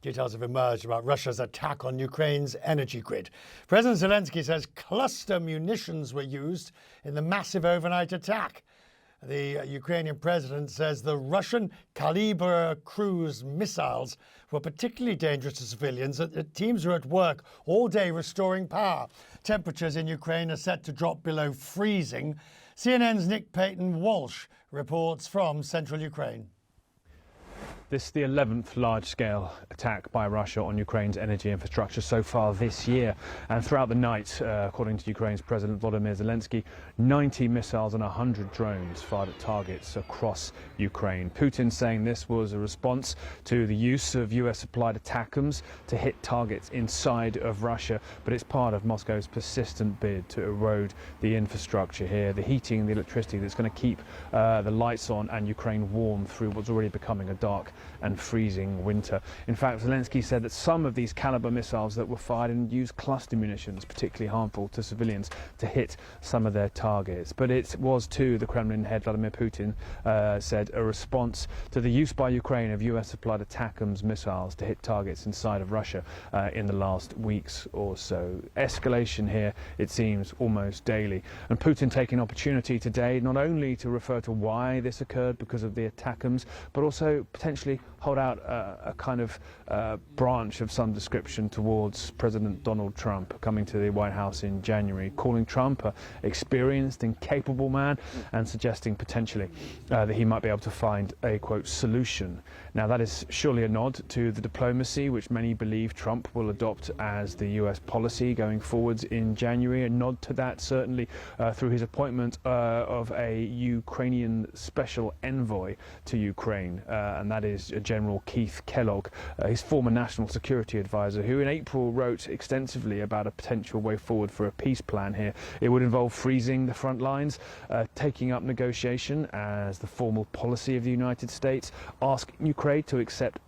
Details have emerged about Russia's attack on Ukraine's energy grid. President Zelensky says cluster munitions were used in the massive overnight attack. The Ukrainian president says the Russian Kalibr cruise missiles were particularly dangerous to civilians. Teams are at work all day restoring power. Temperatures in Ukraine are set to drop below freezing. CNN's Nick Payton-Walsh reports from central Ukraine. This is the 11th large-scale attack by Russia on Ukraine's energy infrastructure so far this year. And throughout the night, according to Ukraine's President Volodymyr Zelensky, 90 missiles and 100 drones fired at targets across Ukraine. Putin saying this was a response to the use of US-supplied ATACMS to hit targets inside of Russia, but it's part of Moscow's persistent bid to erode the infrastructure here, the heating and the electricity that's going to keep the lights on and Ukraine warm through what's already becoming a dark and freezing winter. In fact, Zelensky said that some of these Kalibr missiles that were fired and used cluster munitions, particularly harmful to civilians, to hit some of their targets. But it was too, the Kremlin head Vladimir Putin said, a response to the use by Ukraine of US-supplied ATACMS missiles to hit targets inside of Russia in the last weeks or so. Escalation here, it seems, almost daily. And Putin taking opportunity today not only to refer to why this occurred because of the ATACMS, but also potentially hold out a kind of branch of some description towards President Donald Trump coming to the White House in January, calling Trump an experienced and capable man and suggesting potentially that he might be able to find a, quote, solution. Now that is surely a nod to the diplomacy which many believe Trump will adopt as the US policy going forwards in January, a nod to that certainly through his appointment of a Ukrainian special envoy to Ukraine, and that is General Keith Kellogg, his former national security advisor, who in April wrote extensively about a potential way forward for a peace plan here. It would involve freezing the front lines, taking up negotiation as the formal policy of the United States, asking Ukraine to accept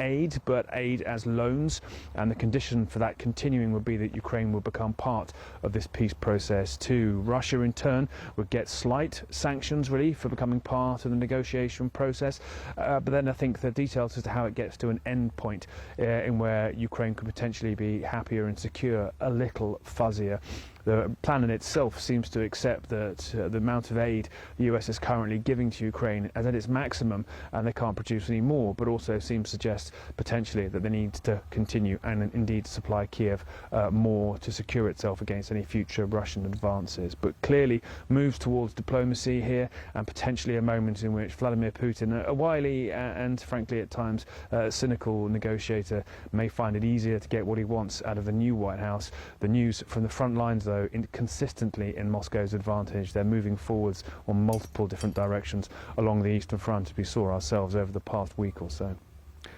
aid, but aid as loans, and the condition for that continuing would be that Ukraine would become part of this peace process too. Russia in turn would get slight sanctions relief for becoming part of the negotiation process, but then I think the details as to how it gets to an end point in where Ukraine could potentially be happier and secure a little fuzzier. The plan in itself seems to accept that the amount of aid the US is currently giving to Ukraine is at its maximum and they can't produce any more, but also seems to suggest potentially that they need to continue and indeed supply Kiev more to secure itself against any future Russian advances. But clearly moves towards diplomacy here and potentially a moment in which Vladimir Putin, a wily and frankly at times cynical negotiator, may find it easier to get what he wants out of the new White House. The news from the front lines though consistently in Moscow's advantage. They're moving forwards on multiple different directions along the Eastern Front, as we saw ourselves over the past week or so.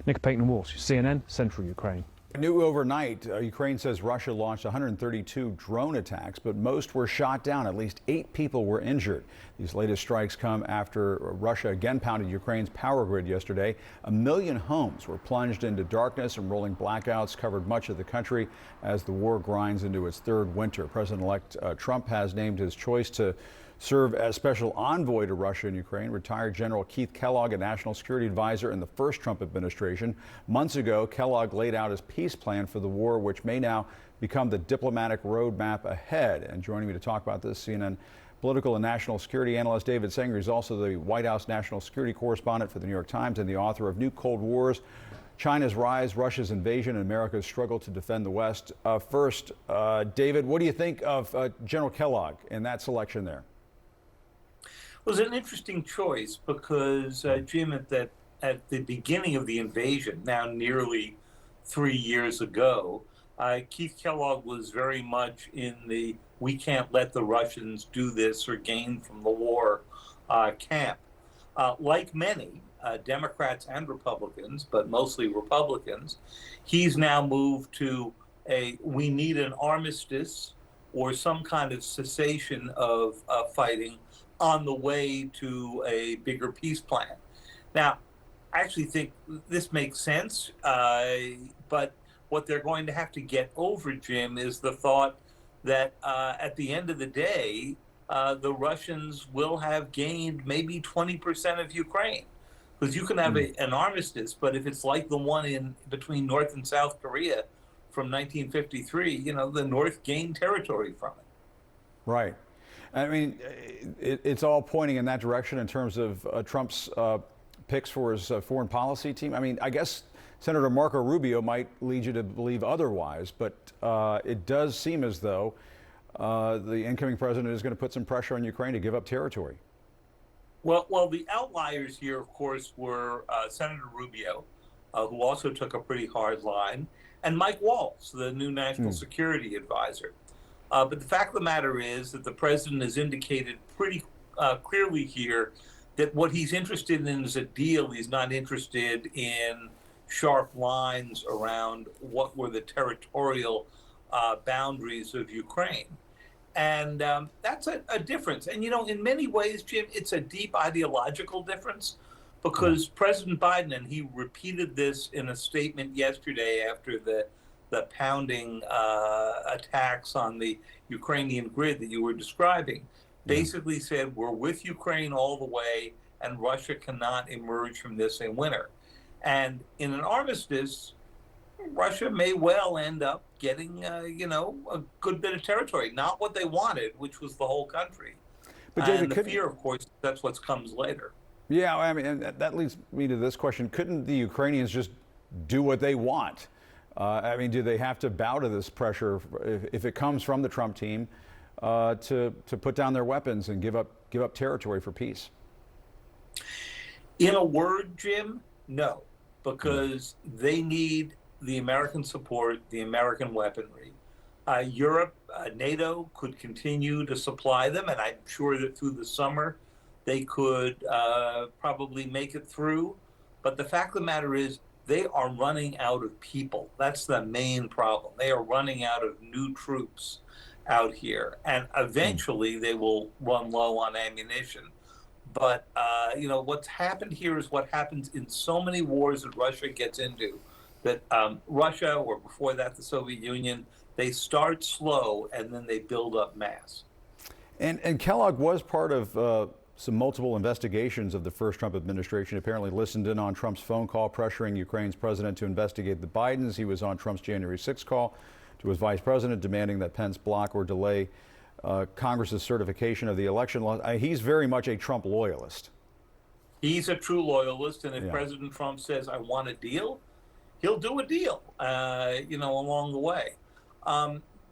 Nick Payton-Walsh, CNN, Central Ukraine. New overnight, Ukraine says Russia launched 132 drone attacks, but most were shot down. At least 8 people were injured. These latest strikes come after Russia again pounded Ukraine's power grid yesterday. 1 million homes were plunged into darkness, and rolling blackouts covered much of the country as the war grinds into its third winter. President-elect Trump has named his choice to serve as special envoy to Russia and Ukraine, retired General Keith Kellogg, a national security advisor in the first Trump administration. Months ago, Kellogg laid out his peace plan for the war, which may now become the diplomatic roadmap ahead. And joining me to talk about this, CNN political and national security analyst David Sanger is also the White House national security correspondent for the New York Times and the author of New Cold Wars: China's Rise, Russia's Invasion, and America's Struggle to Defend the West. First, David, what do you think of General Kellogg in that selection there? It was an interesting choice because, Jim, at the beginning of the invasion, now nearly 3 years ago, Keith Kellogg was very much in the "we can't let the Russians do this or gain from the war" camp. Like many Democrats and Republicans, but mostly Republicans, he's now moved to we need an armistice or some kind of cessation of fighting on the way to a bigger peace plan. Now, I actually think this makes sense, but what they're going to have to get over, Jim, is the thought that at the end of the day, the Russians will have gained maybe 20% of Ukraine. Because you can have an armistice, but if it's like the one in between North and South Korea from 1953, the North gained territory from it. Right. I mean, it's all pointing in that direction in terms of Trump's picks for his foreign policy team. I mean, I guess Senator Marco Rubio might lead you to believe otherwise, but it does seem as though the incoming president is going to put some pressure on Ukraine to give up territory. Well, the outliers here, of course, were Senator Rubio, who also took a pretty hard line, and Mike Waltz, the new national security advisor. But the fact of the matter is that the president has indicated pretty clearly here that what he's interested in is a deal. He's not interested in sharp lines around what were the territorial boundaries of Ukraine. And that's a difference. And, in many ways, Jim, it's a deep ideological difference because President Biden, and he repeated this in a statement yesterday after the pounding attacks on the Ukrainian grid that you were describing, basically said, we're with Ukraine all the way, and Russia cannot emerge from this a winner. And in an armistice, Russia may well end up getting, a good bit of territory. Not what they wanted, which was the whole country. But David, and the fear, of course, that's what comes later. Yeah, I mean, and that leads me to this question. Couldn't the Ukrainians just do what they want? I mean, do they have to bow to this pressure if it comes from the Trump team to put down their weapons and give up territory for peace? In a word, Jim, no, because they need the American support, the American weaponry. Europe, NATO could continue to supply them, and I'm sure that through the summer they could probably make it through. But the fact of the matter is, they are running out of people. That's the main problem. They are running out of new troops out here, and eventually they will run low on ammunition. But what's happened here is what happens in so many wars that Russia gets into. That Russia, or before that the Soviet Union, they start slow and then they build up mass. And Kellogg was part of some multiple investigations of the first Trump administration. Apparently listened in on Trump's phone call pressuring Ukraine's president to investigate the Bidens. He was on Trump's January 6th call to his vice president demanding that Pence block or delay Congress's certification of the election law. He's very much a Trump loyalist. He's a true loyalist, and if President Trump says, I want a deal, he'll do a deal, along the way.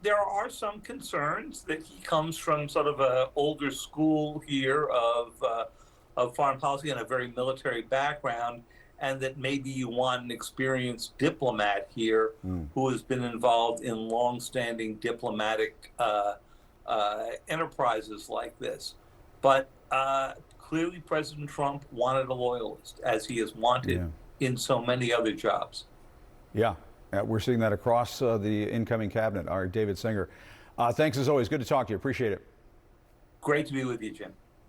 There are some concerns that he comes from sort of an older school here of foreign policy and a very military background, and that maybe you want an experienced diplomat here who has been involved in longstanding diplomatic enterprises like this. But clearly President Trump wanted a loyalist, as he has wanted in so many other jobs. Yeah, we're seeing that across the incoming cabinet. Our David Singer. Thanks as always. Good to talk to you. Appreciate it. Great to be with you, Jim.